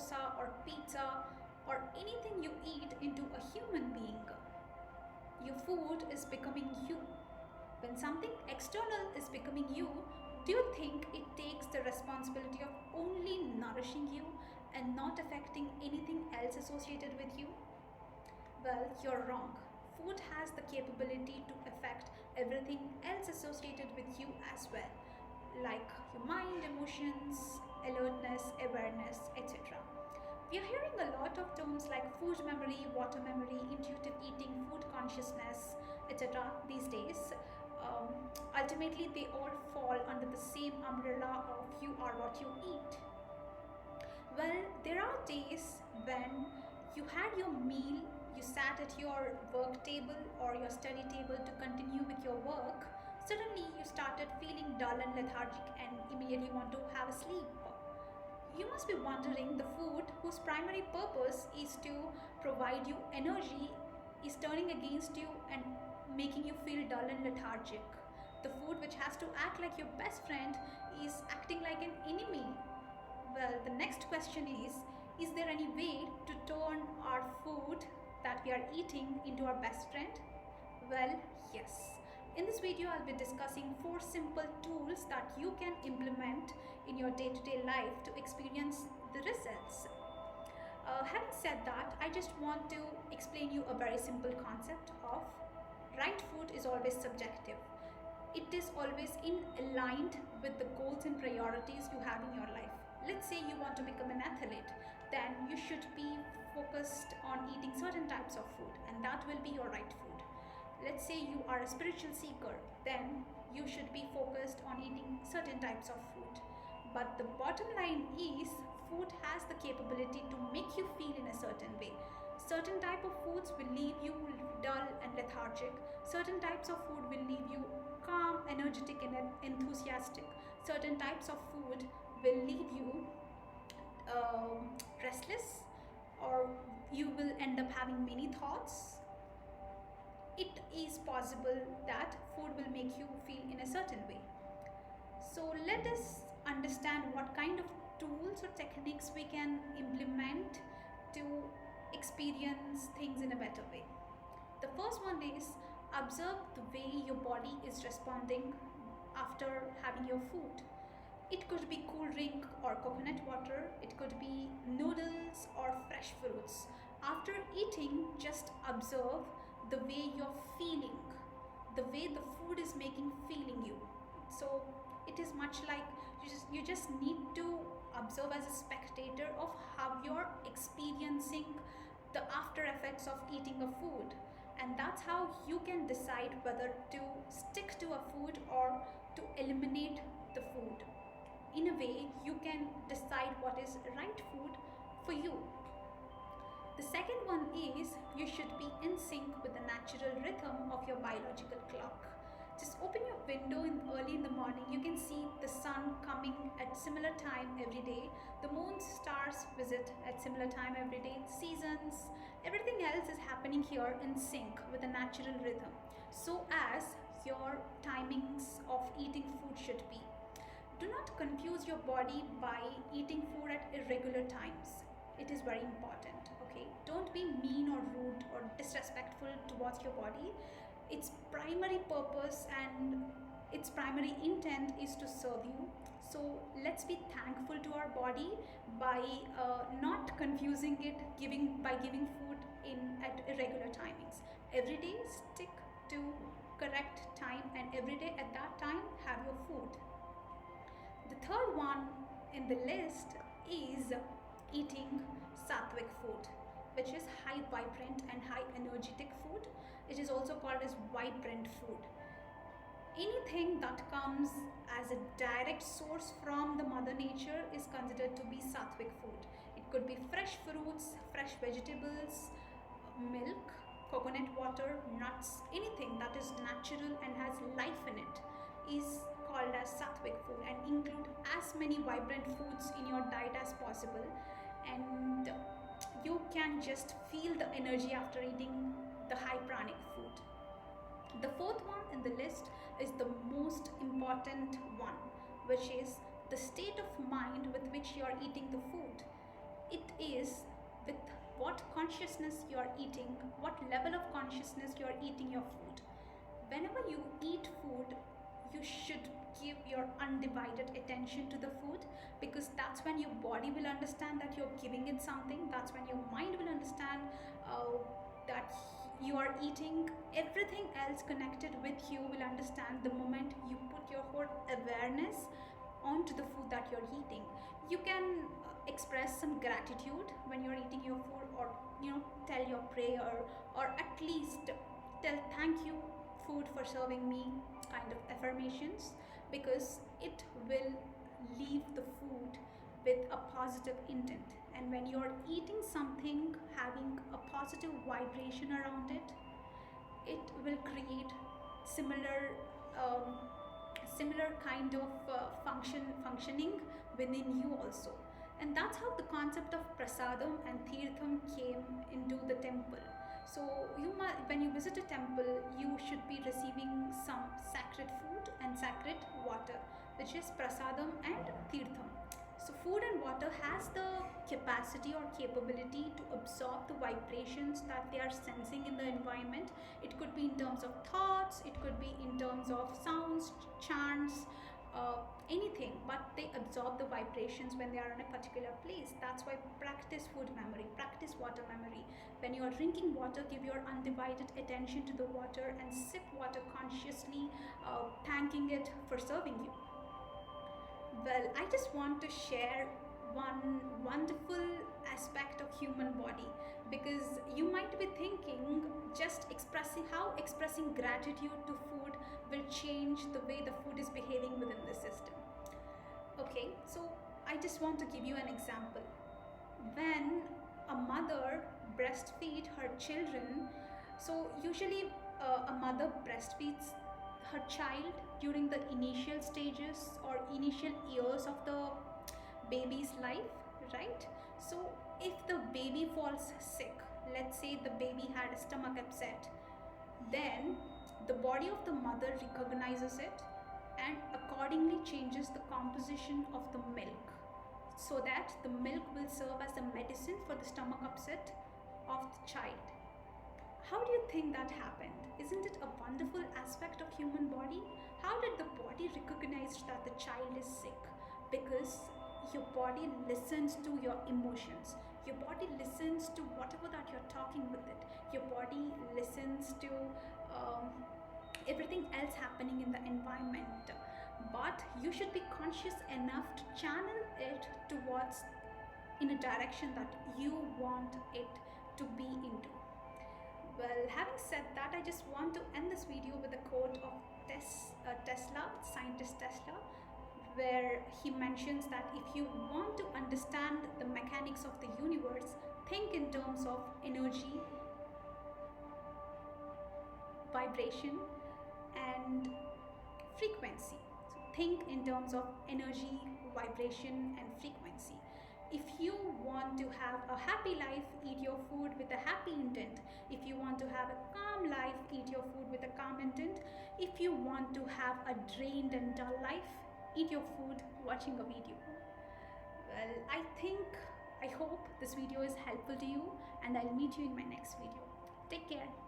dosa or pizza or anything you eat into a human being. Your food is becoming you. When something external is becoming you, do you think it takes the responsibility of only nourishing you and not affecting anything else associated with you? Well, you're wrong. Food has the capability to affect everything else associated with you as well, like your mind, emotions, alertness, awareness, etc. We are hearing a lot of terms like food memory, water memory, intuitive eating, food consciousness, etc. these days. Um, Ultimately, they all fall under the same umbrella of you are what you eat. Well, there are days when you had your meal, you sat at your work table or your study table to continue with your work. Suddenly, you started feeling dull and lethargic and immediately want to have a sleep. You must be wondering, the food whose primary purpose is to provide you energy is turning against you and making you feel dull and lethargic. The food which has to act like your best friend is acting like an enemy. Well, the next question is there any way to turn our food that we are eating into our best friend? Well, yes. In this video, I'll be discussing 4 simple tools that you can implement in your day-to-day life to experience the results. Having said that, I just want to explain you a very simple concept of right food is always subjective. It is always in aligned with the goals and priorities you have in your life. Let's say you want to become an athlete, then you should be focused on eating certain types of food, and that will be your right food. Let's say you are a spiritual seeker, then you should be focused on eating certain types of food. But the bottom line is, food has the capability to make you feel in a certain way. Certain type of foods will leave you dull and lethargic. Certain types of food will leave you calm, energetic and enthusiastic. Certain types of food will leave you restless, or you will end up having many thoughts. It is possible that food will make you feel in a certain way. So let us understand what kind of tools or techniques we can implement to experience things in a better way. The first one is observe the way your body is responding after having your food. It could be cool drink or coconut water, it could be noodles or fresh fruits. After eating, just observe the way you're feeling, the way the food is making feeling you. So it is much like you just need to observe as a spectator of how you're experiencing the after effects of eating a food, and that's how you can decide whether to stick to a food or to eliminate the food. In a way, you can decide what is right food for you. The second one is you should be in sync with the natural rhythm of your biological clock. Just open your window early in the morning. You can see the sun coming at similar time every day. The moon, stars visit at similar time every day. Seasons, everything else is happening here in sync with the natural rhythm. So as your timings of eating food should be. Do not confuse your body by eating food at irregular times. It is very important, okay? Don't be mean or rude or disrespectful towards your body. Its primary purpose and its primary intent is to serve you. So let's be thankful to our body by not confusing it by giving food at irregular timings. Every day stick to correct time, and every day at that time have your food. The third one in the list is eating sattvic food, which is high vibrant and high energetic food. It is also called as vibrant food. Anything that comes as a direct source from the mother nature is considered to be sattvic food. It could be fresh fruits, fresh vegetables, milk, coconut water, nuts, anything that is natural and has life in it is called as sattvic food, and include as many vibrant foods in your diet as possible, and you can just feel the energy after eating the high pranic food. The fourth one in the list is the most important one, which is the state of mind with which you are eating the food. it is with what consciousness you are eating, what level of consciousness you are eating your food. Whenever you eat food, you should give your undivided attention to the food, because that's when your body will understand that you're giving it something. That's when your mind will understand that you are eating. Everything else connected with you will understand the moment you put your whole awareness onto the food that you're eating. You can express some gratitude when you're eating your food, or tell your prayer, or at least tell thank you food for serving me, kind of affirmations, because it will leave the food with a positive intent. And when you're eating something having a positive vibration around it, it will create similar similar kind of functioning within you also. And that's how the concept of prasadam and tirtham came into the temple. So when you visit a temple, you should be receiving some sacred food and sacred water, which is prasadam and tirtham. So food and water has the capacity or capability to absorb the vibrations that they are sensing in the environment. It could be in terms of thoughts, it could be in terms of sounds, chants, anything, but they absorb the vibrations when they are in a particular place. That's why practice food memory, practice water memory. When you are drinking water, give your undivided attention to the water and sip water consciously, thanking it for serving you. Well, I just want to share one wonderful aspect of human body, because you might be thinking just expressing gratitude to food will change the way the food is behaving within the system. Okay, so I just want to give you an example. When a mother breastfeeds her children, so usually a mother breastfeeds her child during the initial stages or initial years of the baby's life, right? So if the baby falls sick, let's say the baby had a stomach upset, then the body of the mother recognizes it and accordingly changes the composition of the milk, so that the milk will serve as a medicine for the stomach upset of the child. How do you think that happened? Isn't it a wonderful aspect of human body? How did the body recognize that the child is sick? Because your body listens to your emotions. Your body listens to whatever that you're talking with it. Your body listens to everything else happening in the environment. But you should be conscious enough to channel it towards in a direction that you want it to be into. Well, having said that, I just want to end this video with a quote of Tesla, scientist Tesla, where he mentions that if you want to understand the mechanics of the universe, think in terms of energy, vibration, and frequency. So think in terms of energy, vibration, and frequency. If you want to have a happy life, eat your food with a happy intent. If you want to have a calm life, eat your food with a calm intent. If you want to have a drained and dull life, eat your food watching a video. Well, I hope this video is helpful to you, and I'll meet you in my next video. Take care.